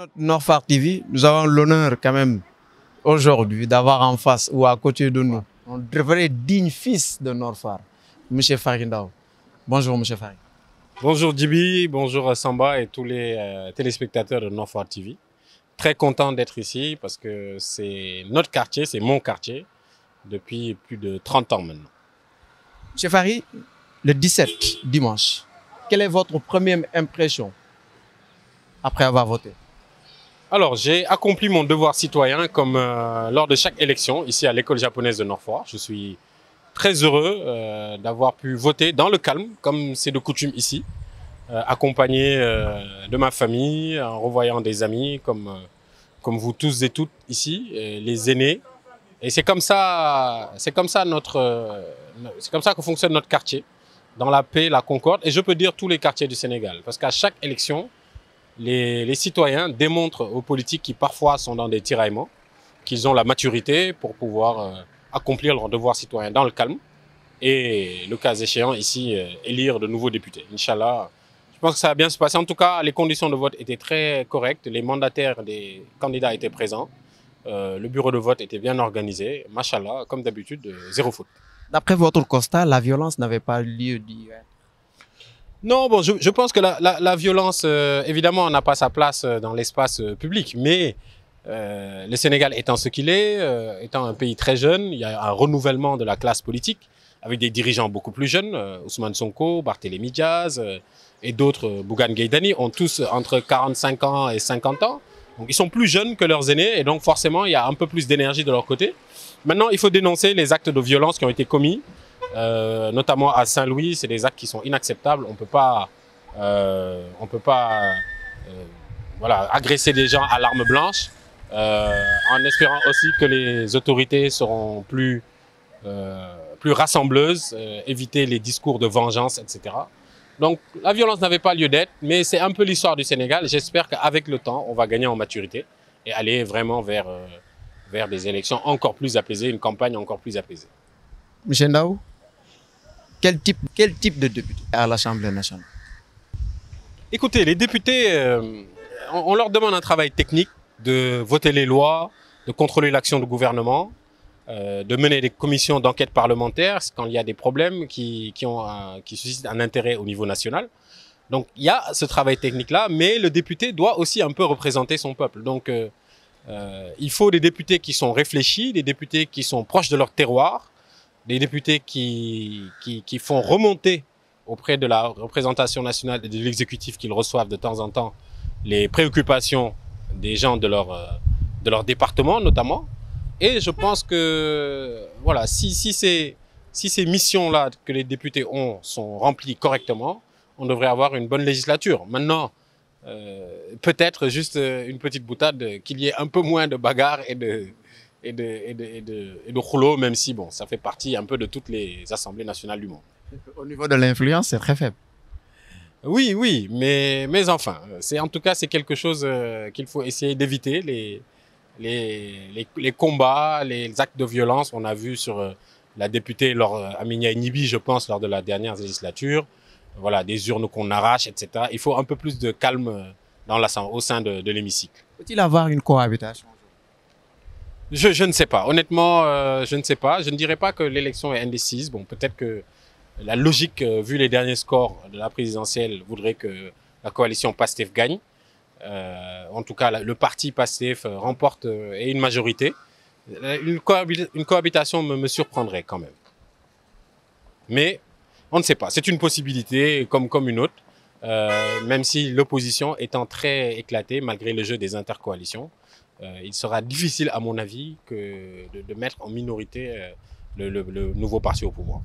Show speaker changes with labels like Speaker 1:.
Speaker 1: Notre Nord-Phare TV, nous avons l'honneur quand même aujourd'hui d'avoir en face ou à côté de nous un vrai digne fils de Nord-Phare, M. Fary Ndao. Bonjour M. Fary.
Speaker 2: Bonjour Djibi, bonjour Samba et tous les téléspectateurs de Nord-Phare TV. Très content d'être ici parce que c'est notre quartier, c'est mon quartier depuis plus de 30 ans maintenant.
Speaker 1: M. Fary, le 17 dimanche, quelle est votre première impression après avoir voté?
Speaker 2: Alors, j'ai accompli mon devoir citoyen comme lors de chaque élection ici à l'école japonaise de Nord-Phare. Je suis très heureux d'avoir pu voter dans le calme, comme c'est de coutume ici, accompagné de ma famille, en revoyant des amis comme vous tous et toutes ici, les aînés. Et c'est comme ça que fonctionne notre quartier, dans la paix, la concorde, et je peux dire tous les quartiers du Sénégal, parce qu'à chaque élection, les citoyens démontrent aux politiques qui parfois sont dans des tiraillements qu'ils ont la maturité pour pouvoir accomplir leur devoir citoyen dans le calme et, le cas échéant, ici, élire de nouveaux députés. Inch'Allah, je pense que ça va bien se passer. En tout cas, les conditions de vote étaient très correctes. Les mandataires des candidats étaient présents. Le bureau de vote était bien organisé. Machallah, comme d'habitude, zéro faute.
Speaker 1: D'après votre constat, la violence n'avait pas lieu d'hier.
Speaker 2: Non, bon, je pense que la violence, évidemment, n'a pas sa place dans l'espace public, mais le Sénégal étant ce qu'il est, étant un pays très jeune, il y a un renouvellement de la classe politique avec des dirigeants beaucoup plus jeunes, Ousmane Sonko, Barthélémy Diaz et d'autres, Bougane Gueye Dany, ont tous entre 45 ans et 50 ans. Donc ils sont plus jeunes que leurs aînés et donc forcément il y a un peu plus d'énergie de leur côté. Maintenant, il faut dénoncer les actes de violence qui ont été commis. Notamment à Saint-Louis, c'est des actes qui sont inacceptables. On peut pas voilà, agresser des gens à l'arme blanche, en espérant aussi que les autorités seront plus rassembleuses, éviter les discours de vengeance, etc. Donc la violence n'avait pas lieu d'être, mais c'est un peu l'histoire du Sénégal. J'espère qu'avec le temps, on va gagner en maturité et aller vraiment vers des élections encore plus apaisées, une campagne encore plus apaisée.
Speaker 1: M. Ndao, quel type de député à l'Assemblée nationale?
Speaker 2: Écoutez, les députés, on leur demande un travail technique, de voter les lois, de contrôler l'action du gouvernement, de mener des commissions d'enquête parlementaire quand il y a des problèmes qui suscitent un intérêt au niveau national. Donc il y a ce travail technique-là, mais le député doit aussi un peu représenter son peuple. Donc il faut des députés qui sont réfléchis, des députés qui sont proches de leur terroir, des députés qui font remonter auprès de la représentation nationale et de l'exécutif qu'ils reçoivent de temps en temps les préoccupations des gens de leur département notamment. Et je pense que voilà, si ces missions-là que les députés ont sont remplies correctement, on devrait avoir une bonne législature. Maintenant, peut-être juste une petite boutade, qu'il y ait un peu moins de bagarres et de rouleaux, même si bon, ça fait partie un peu de toutes les assemblées nationales du monde.
Speaker 1: Au niveau de l'influence, c'est très faible.
Speaker 2: Oui, oui, mais enfin, en tout cas, c'est quelque chose qu'il faut essayer d'éviter, les combats, les actes de violence. On a vu sur la députée Aminia Nibi, je pense, lors de la dernière législature, voilà, des urnes qu'on arrache, etc. Il faut un peu plus de calme au sein de l'hémicycle.
Speaker 1: Peut-il avoir une cohabitation?
Speaker 2: Je ne sais pas. Honnêtement, je ne sais pas. Je ne dirais pas que l'élection est indécise. Bon, peut-être que la logique, vu les derniers scores de la présidentielle, voudrait que la coalition PASTEF gagne. En tout cas, le parti PASTEF remporte et une majorité. Une cohabitation me surprendrait quand même. Mais on ne sait pas. C'est une possibilité comme une autre. Même si l'opposition étant très éclatée, malgré le jeu des intercoalitions, il sera difficile, à mon avis, de mettre en minorité le nouveau parti au pouvoir.